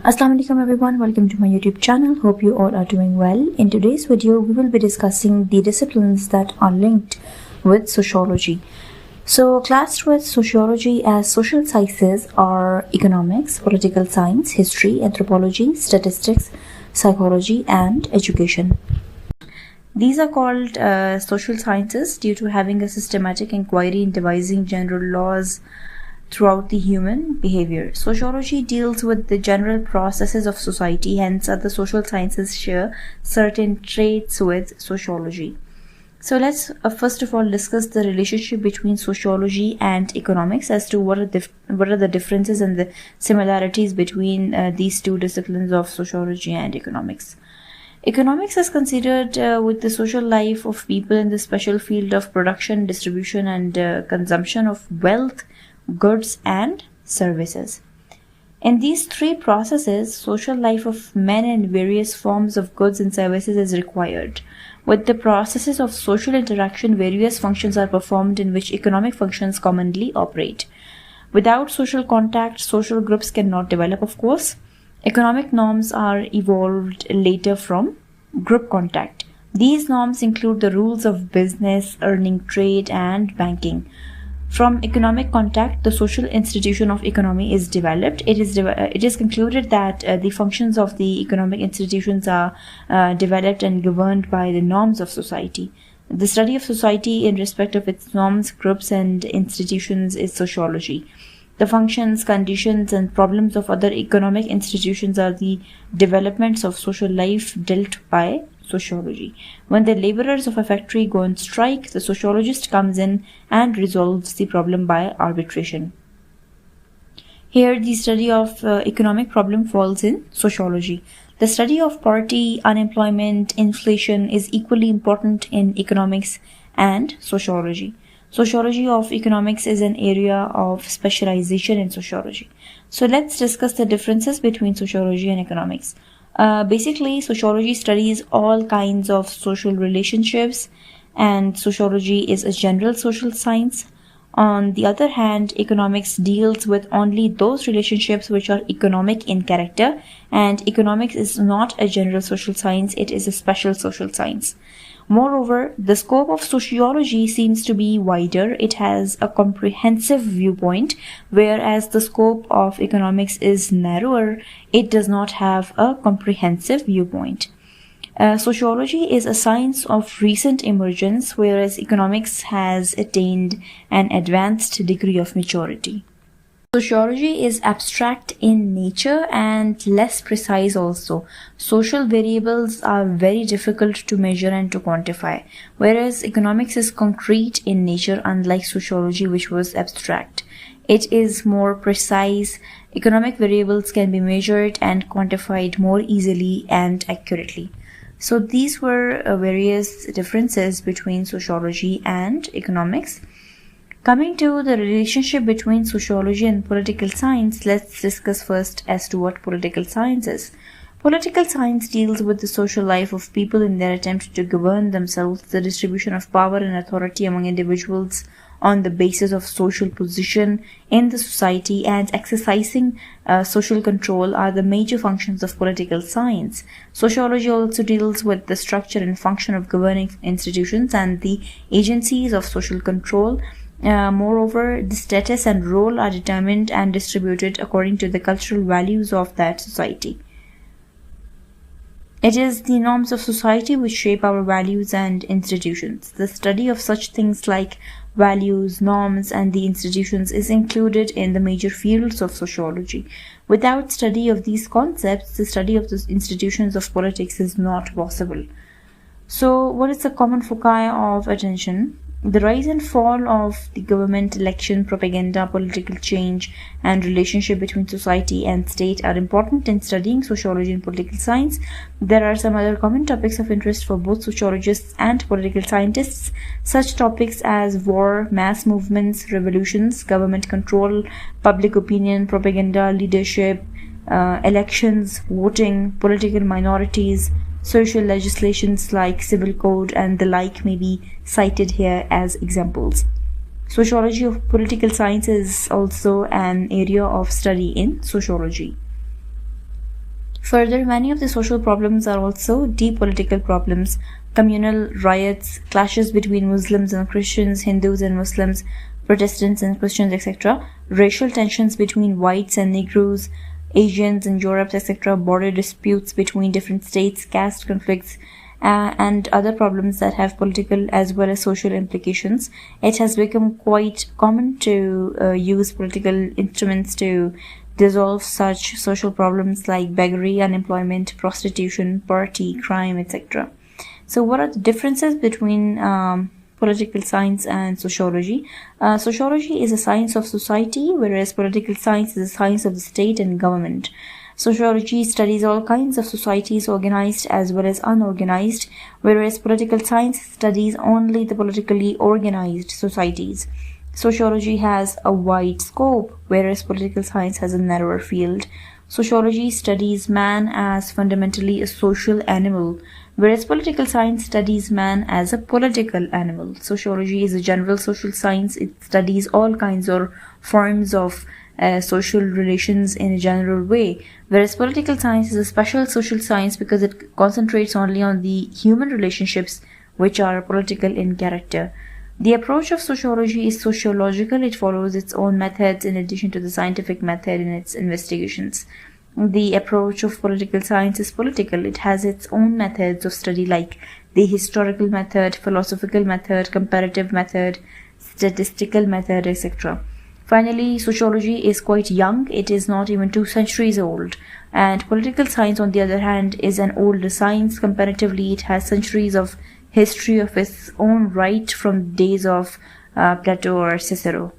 Assalamu alaikum everyone, welcome to my YouTube channel. Hope you all are doing well. In today's video, we will be discussing the disciplines that are linked with sociology. So classed with sociology as social sciences are economics, political science, history, anthropology, statistics, psychology, and education. These are called social sciences due to having a systematic inquiry in devising general laws throughout the human behavior. Sociology deals with the general processes of society, hence other social sciences share certain traits with sociology. So let's first of all discuss the relationship between sociology and economics as to what are the differences and the similarities between these two disciplines of sociology and economics. Economics is considered with the social life of people in the special field of production, distribution, and consumption of wealth, goods, and services. In these three processes, social life of men and various forms of goods and services is required. With the processes of social interaction, various functions are performed in which economic functions commonly operate. Without social contact, social groups cannot develop, of course. Economic norms are evolved later from group contact. These norms include the rules of business, earning, trade, and banking. From economic contact, the social institution of economy is developed. It is concluded that the functions of the economic institutions are developed and governed by the norms of society. The study of society in respect of its norms, groups, and institutions is sociology. The functions, conditions, and problems of other economic institutions are the developments of social life dealt by sociology. When the laborers of a factory go on strike, the sociologist comes in and resolves the problem by arbitration. Here, the study of economic problem falls in sociology. The study of poverty, unemployment, inflation is equally important in economics and sociology. Sociology of economics is an area of specialization in sociology. So let's discuss the differences between sociology and economics. Basically, sociology studies all kinds of social relationships, and sociology is a general social science. On the other hand, economics deals with only those relationships which are economic in character, and economics is not a general social science, it is a special social science. Moreover, the scope of sociology seems to be wider. It has a comprehensive viewpoint, whereas the scope of economics is narrower. It does not have a comprehensive viewpoint. Sociology is a science of recent emergence, whereas economics has attained an advanced degree of maturity. Sociology is abstract in nature and less precise also. Social variables are very difficult to measure and to quantify, whereas economics is concrete in nature, unlike sociology, which was abstract. It is more precise. Economic variables can be measured and quantified more easily and accurately. So these were various differences between sociology and economics. Coming to the relationship between sociology and political science, let's discuss first as to what political science is. Political science deals with the social life of people in their attempt to govern themselves. The distribution of power and authority among individuals on the basis of social position in the society and exercising social control are the major functions of political science. Sociology also deals with the structure and function of governing institutions and the agencies of social control. Moreover, the status and role are determined and distributed according to the cultural values of that society. It is the norms of society which shape our values and institutions. The study of such things like values, norms, and the institutions is included in the major fields of sociology. Without study of these concepts, the study of the institutions of politics is not possible. So, what is the common foci of attention? The rise and fall of the government, election, propaganda, political change, and relationship between society and state are important in studying sociology and political science. There are some other common topics of interest for both sociologists and political scientists. Such topics as war, mass movements, revolutions, government control, public opinion, propaganda, leadership, elections, voting, political minorities, social legislations like civil code and the like may be cited here as examples. Sociology of political science is also an area of study in sociology. Further, many of the social problems are also deep political problems: communal riots, clashes between Muslims and Christians, Hindus and Muslims, Protestants and Christians, etc., racial tensions between whites and Negroes, Asians and Europeans, etc., border disputes between different states, caste conflicts, and other problems that have political as well as social implications. It has become quite common to use political instruments to dissolve such social problems like beggary, unemployment, prostitution, poverty, crime, etc. So, what are the differences between political science and sociology? Sociology is a science of society, whereas political science is a science of the state and government. Sociology studies all kinds of societies, organized as well as unorganized, whereas political science studies only the politically organized societies. Sociology has a wide scope, whereas political science has a narrower field. Sociology studies man as fundamentally a social animal, whereas political science studies man as a political animal. Sociology is a general social science. It studies all kinds or forms of social relations in a general way, whereas political science is a special social science because it concentrates only on the human relationships which are political in character. The approach of sociology is sociological. It follows its own methods in addition to the scientific method in its investigations. The approach of political science is political. It has its own methods of study like the historical method, philosophical method, comparative method, statistical method, etc. Finally, sociology is quite young. It is not even 2 centuries old. And political science, on the other hand, is an older science. Comparatively, it has centuries of history of its own right from the days of Plato or Cicero.